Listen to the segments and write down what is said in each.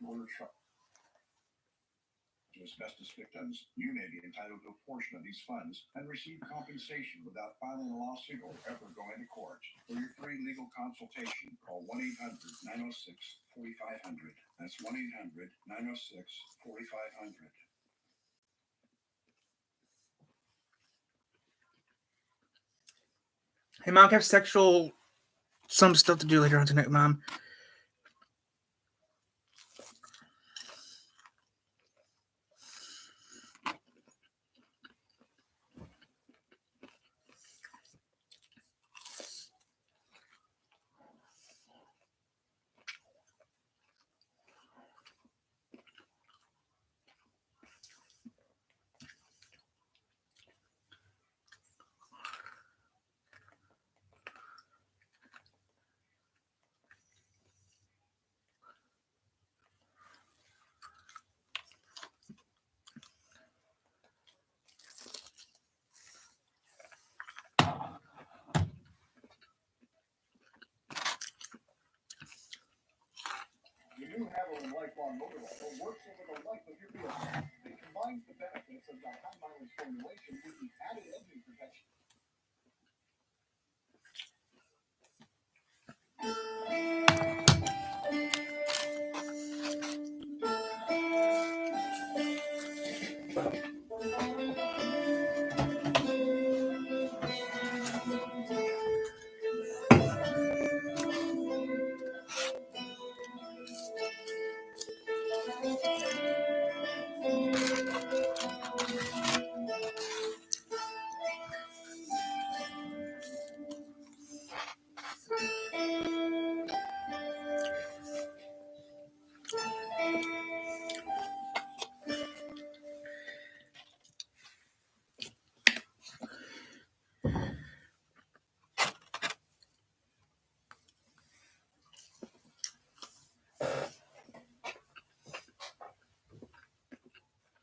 To asbestos victims, you may be entitled to a portion of these funds and receive compensation without filing a lawsuit or ever going to court. For your free legal consultation, call 1-800-906-4500. That's 1-800-906-4500. Hey, Mom, I have some stuff to do later on tonight, Mom. The new Havoline Lifelong Motor Oil works over the life of your vehicle. It combines the benefits of the high mileage formulation with the added engine protection.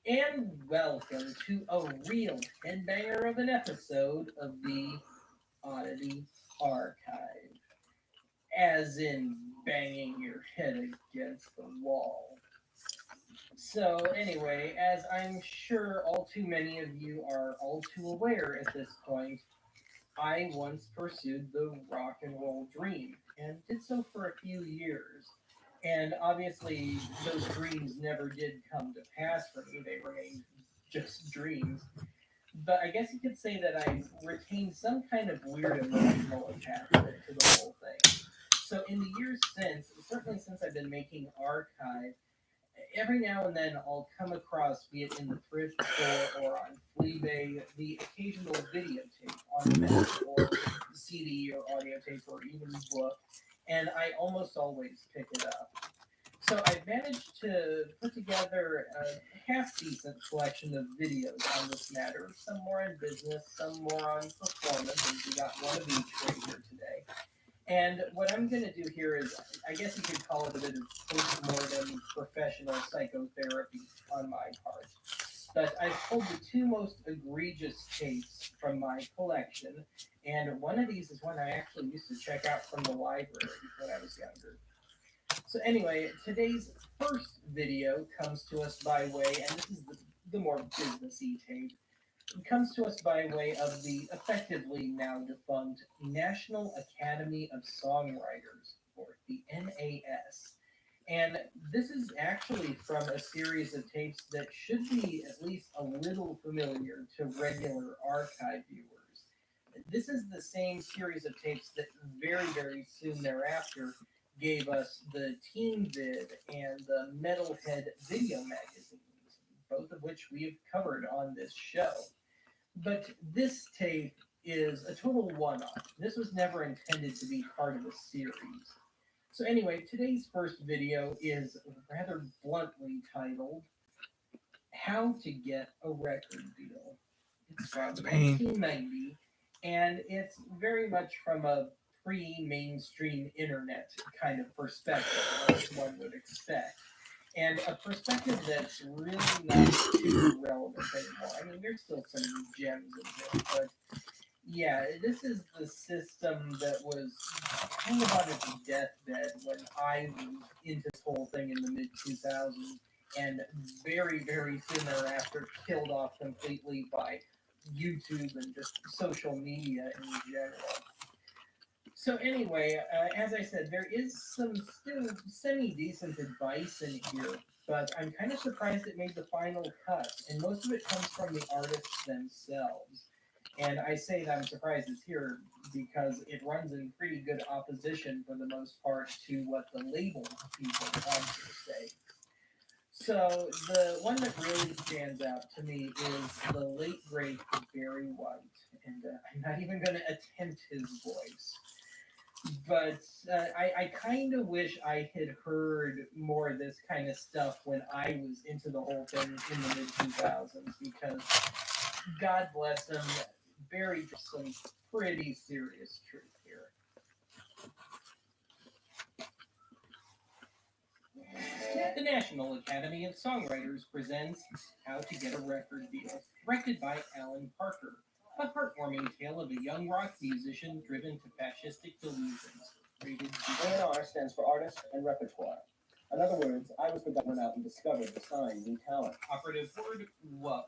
And welcome to a real headbanger of an episode of the Oddity Archive. As in banging your head against the wall. So anyway, as I'm sure all too many of you are all too aware at this point, I once pursued the rock and roll dream, and did so for a few years. And obviously, those dreams never did come to pass for me. They remained just dreams. But I guess you could say that I retained some kind of weird emotional attachment to the whole thing. So in the years since, certainly since I've been making archive, every now and then I'll come across, be it in the thrift store or on Fleabay, the occasional videotape on film or CD or audio tape or even book, and I almost always pick it up. So I've managed to put together a half-decent collection of videos on this matter, some more on business, some more on performance, and we got one of each right here today. And what I'm going to do here is, I guess you could call it a bit of post-mortem professional psychotherapy on my part. But I've pulled the two most egregious tapes from my collection, and one of these is one I actually used to check out from the library when I was younger. So anyway, today's first video comes to us by way, and this is the more businessy tape. It comes to us by way of the effectively now defunct National Academy of Songwriters, or the NAS. And this is actually from a series of tapes that should be at least a little familiar to regular archive viewers. This is the same series of tapes that very, very soon thereafter gave us the Teen Vid and the Metalhead video magazines, both of which we've covered on this show. But this tape is a total one-off. This was never intended to be part of a series. So anyway, today's first video is rather bluntly titled, How to Get a Record Deal. It's from 1990, and it's very much from a pre-mainstream internet kind of perspective, as one would expect. And a perspective that's really not too relevant anymore. I mean, there's still some gems in this, but yeah, this is the system that was kind of on his deathbed when I was into this whole thing in the mid 2000s, and very, very soon thereafter killed off completely by YouTube and just social media in general. So anyway, as I said, there is some still semi-decent advice in here, but I'm kind of surprised it made the final cut, and most of it comes from the artists themselves. And I say that I'm surprised it's here because it runs in pretty good opposition for the most part to what the label people have to say. So the one that really stands out to me is the late great Barry White, and I'm not even going to attempt his voice. But I kind of wish I had heard more of this kind of stuff when I was into the whole thing in the mid 2000s, because God bless him, buried some pretty serious truth here. The National Academy of Songwriters presents How to Get a Record Deal, directed by Alan Parker, a heartwarming tale of a young rock musician driven to fascistic delusions. Rated A&R stands for Artist and Repertoire. In other words, I was the guy who went out and discovered the sign new talent. operative word was.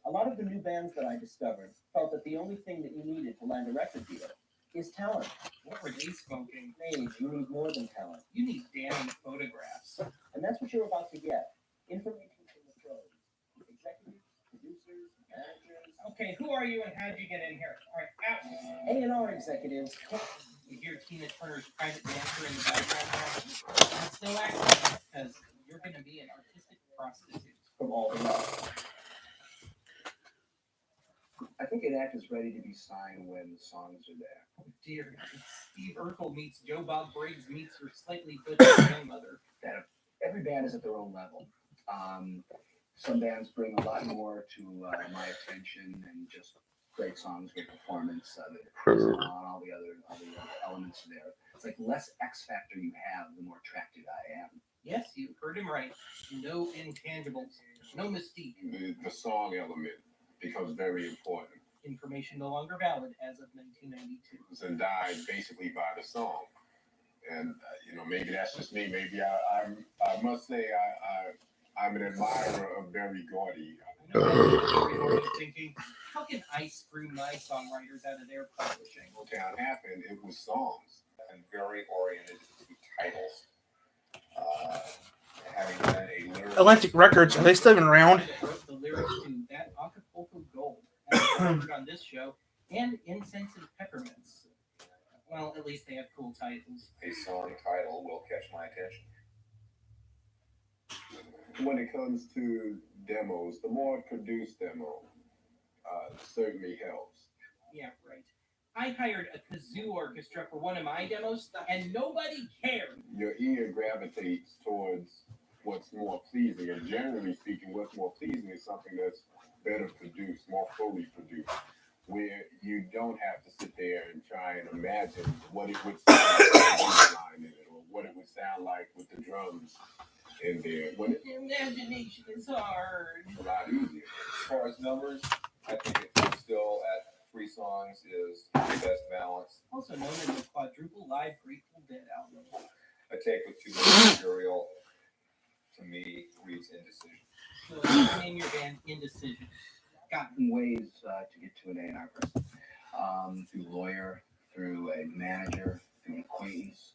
A lot of the new bands that I discovered felt that the only thing that you needed to land a record deal is talent. What were they smoking? Mage, you need more than talent. You need damning photographs. And that's what you're about to get. Information from the pros. Executives, producers, managers. Okay, who are you and how'd you get in here? All right, out. A&R executives You hear Tina Turner's private dancer in the background now? That's still acting, because you're going to be an artistic prostitute. from all the rest. I think an act is ready to be signed when the songs are there. Oh dear, it's Steve Urkel meets Joe Bob Briggs meets her slightly butchered grandmother. Every band is at their own level. Some bands bring a lot more to my attention than just great songs, great performance, all the other elements there. It's like less X factor you have, the more attracted I am. Yes, you heard him right. No intangibles, no mystique. The song element becomes very important Information no longer valid as of 1992. and died basically by the song. And maybe that's just me. Maybe I must say I'm an admirer of Berry Gordy. I know everyone's thinking, how can I screw my songwriters out of their publishing? What town happened? It was songs and very oriented to titles. Having done a lyric. Atlantic Records, are they still even around? That wrote the lyrics to That Acapulco Gold, as covered on this show, and Incense and Peppermints. Well, at least they have cool titles. A song title will catch my attention. When it comes to demos, the more produced demo certainly helps. Yeah, right. I hired a kazoo orchestra for one of my demos, and nobody cared. Your ear gravitates towards what's more pleasing, and generally speaking, what's more pleasing is something that's better produced, more fully produced, where you don't have to sit there and try and imagine what it would sound like with the bass line in it, or what it would sound like with the drums in there. When it's Imagination is hard. a lot easier. As far as numbers, I think it still at 3 songs is the best balance. Also known as the quadruple live Grateful Dead album. A take with too much material, to me, reads indecision. So you can name your band Indecision. Got it. Ways to get to an A&R person. Through lawyer, through a manager, through an acquaintance,